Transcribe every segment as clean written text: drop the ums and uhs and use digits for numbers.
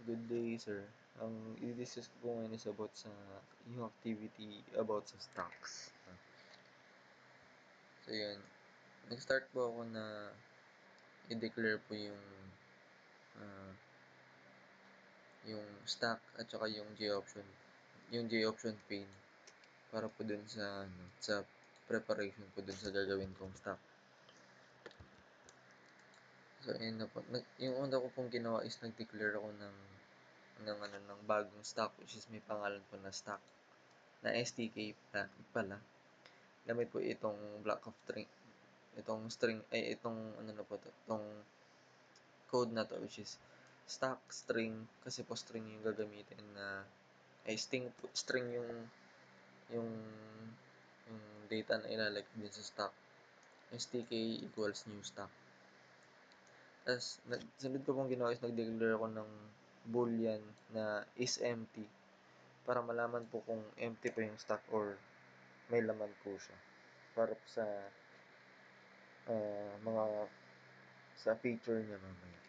Good day, sir. Ang i-discuss ko po ngayon is about sa yung activity about sa stocks. So, yun. Nag-start po ako na i-declare po ah, yung stock at saka yung J-option. Yung J-option pain para po dun sa preparation po dun sa gagawin kong stock. So, yun na po. Yung una ko pong ginawa is nag-declare ako ng bagong stock, which is may pangalan po na stock na STK pala. Gamit po itong block of string, itong code na to, which is stock string, kasi po string yung gagamitin na string yung yung data na ilalagay din sa stock. STK equals new stock. Tapos, sunod ko pong ginawa is nag-declare ako ng boolean na is empty para malaman po kung empty pa yung stock or may laman po siya. Para po sa feature niya mamaya.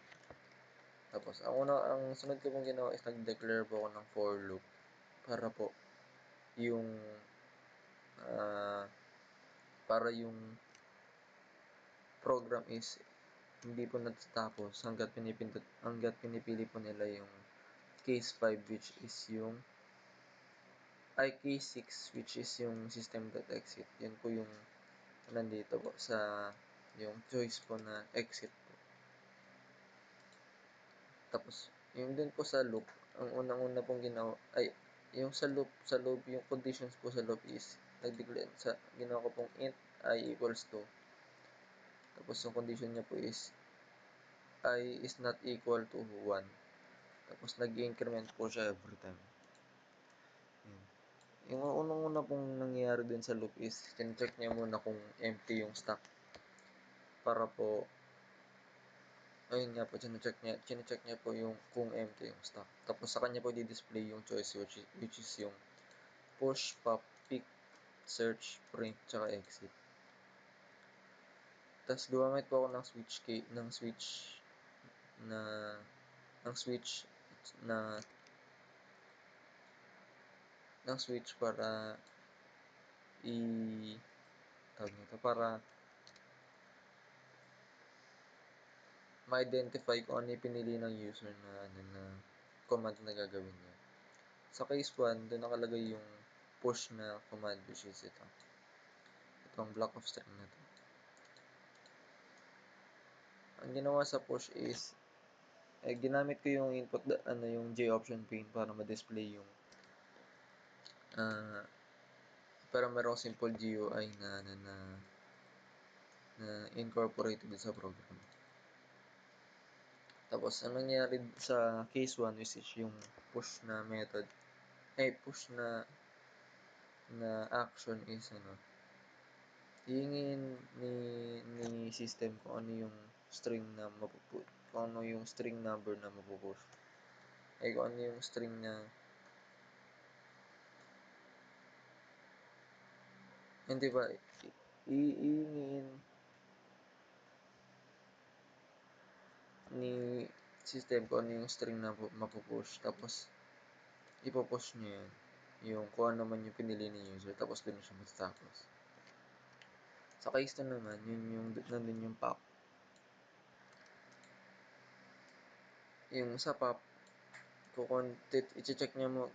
Tapos, ang sunod ko pong ginawa is nag-declare po ako ng for loop para po yung program is hindi po natatapos hanggat pinipili po nila yung case 5 which is case 6 which is yung system.exit. Yun po yung nandito po sa yung choice po na exit po. Tapos, yung dun po sa loop, ang unang-una pong ginawa, yung sa loop, yung conditions po sa loop is, ginawa ko pong int I equals to. Tapos, yung condition niya po is, I is not equal to 1. Tapos, nag-increment po siya every time. Yung unang-una pong nangyayari din sa loop is, check niya muna kung empty yung stock. Para po, ayun nga po, chine-check niya po yung kung empty yung stock. Tapos sa kanya po di-display yung choice which is yung push, pop, pick, search, print, tsaka exit. Tapos gumamit po ako ng switch para para ma-identify kung ano yung pinili ng user na command na gagawin niya. Sa case 1, doon nakalagay yung push na command which is itong block of string na to. Ang ginawa sa push is ginamit ko yung input yung J-option pain para ma-display yung para merong simple GUI na incorporated sa program. Tapos, ang nangyari sa case 1 which is yung push na method, push na action is hihingin ni system kung ano yung string na kung ano yung string number na mapupush. Kung ano yung string na hindi ba hihingin ni system kung ano yung string na mapupush. Tapos, ipopush niya yung kung ano man yung pinili ni user. Tapos, doon siya matatapos. Sa case na naman, nandun yung pop. Yung sa pop, i-check niya mo,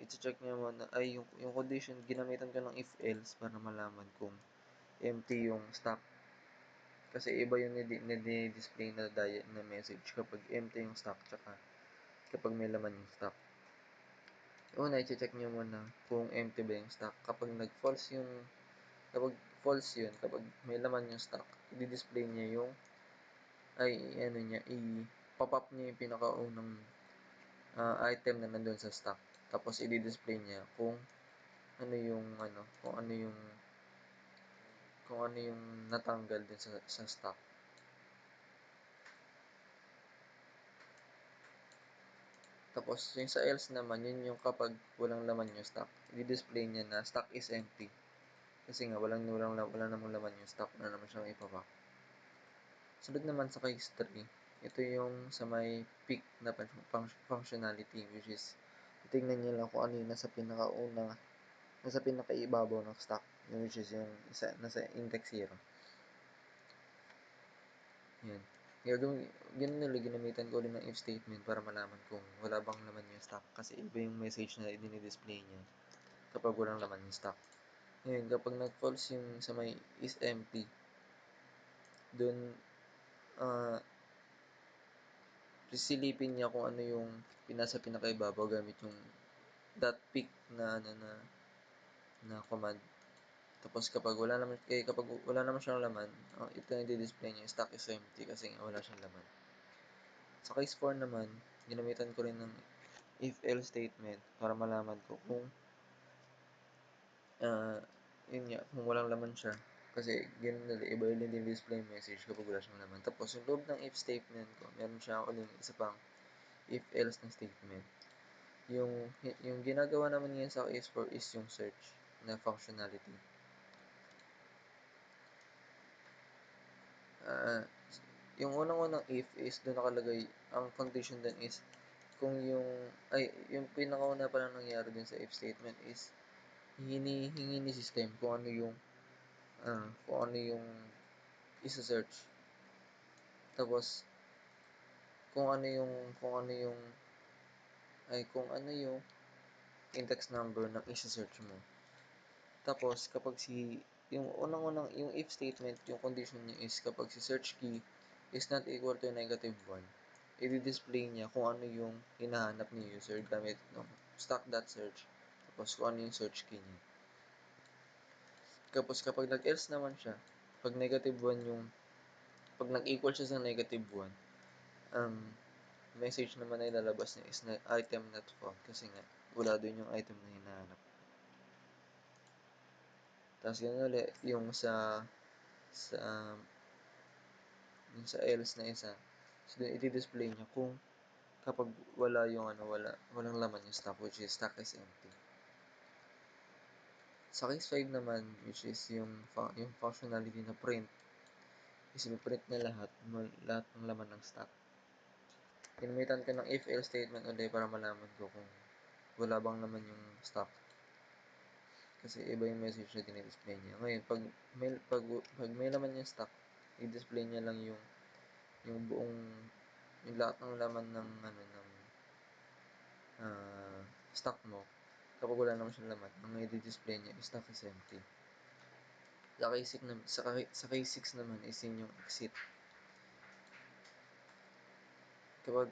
i-check niya mo na, yung condition, ginamitan ko ng if-else para malaman kung empty yung stock. Kasi iba yung nadi-display na message kapag empty yung stock, tsaka kapag may laman yung stock. Una, i-check niyo muna kung empty ba yung stock. Kapag false yun, kapag may laman yung stock, i-display niya i-pop up niya yung pinakaunang item na nandun sa stock. Tapos, i-display niya kung ano yung natanggal din sa stock. Tapos, yung sa else naman, yun yung kapag walang laman yung stock, i-display niya na stock is empty. Kasi nga, wala namang laman yung stock, na naman siyang ipapap. Sunod naman sa case 3 ito yung sa may peak na functionality, which is titingnan niyo lang kung ano yung nasa pinakaibabaw ng stack, which is yung nasa index 0. Yan. Ganun ulit, ginamitan ko ulit ng if statement para malaman kung wala bang laman yung stack, kasi iba yung message na i-display niya kapag walang laman yung stack. Ngayon, kapag nag-false yung sa may is empty, dun sisilipin niya kung ano yung nasa pinakaibabaw gamit yung .pic na command. Tapos kapag wala naman siyang laman, ito yung i-display niya, stack is empty kasi wala siyang laman. Sa case 4 naman, ginamitan ko rin ng if-else statement para malaman ko kung yun nga, kung walang laman siya. Kasi iba yung display message kapag wala siyang laman. Tapos yung loob ng if statement ko, meron siya uling isa pang if-else na statement. Yung ginagawa naman niya sa case 4 is yung search na functionality. Yung unang-unang if is doon nakalagay, ang condition din is kung yung pinakauna pa lang nangyari din sa if statement is hingi ni system kung ano yung isa-search. Tapos kung ano yung index number ng isa-search mo. Tapos kapag yung if statement, yung condition niya is kapag si search key is not equal to -1, i-display niya kung ano yung hinahanap ni user gamit ng stack.search. Tapos kung ano yung search key niya. Tapos kapag nag-else naman siya, pag pag nag-equal siya sa -1, ang message naman na ilalabas niya is na item not found kasi nga wala doon yung item na hinahanap. Tapos ganun ulit yung sa else na isa. So then i-display niya kung kapag walang laman yung stack, which is stack is empty. Sa case 5 naman, which is yung functionality na print, is print niya lahat ng laman ng stack. Ginamitan ko ng if-else statement ulit para malaman ko kung wala bang laman yung stack. Kasi iba yung message na dinidisplay niya. Ngayon, pag may laman yung stack, i-display niya lang yung lahat ng laman ng stock mo. Kapag wala naman siyang laman, ang i-display niya is stock is empty. Sa case 6 naman is yung exit. Pag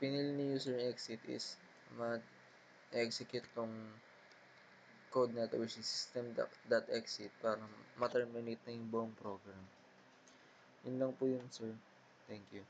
pinili ni user yung exit is ma-execute tong code na to, which is system.exit, para ma-terminate na yung buong program. Yun lang po yun, sir. Thank you.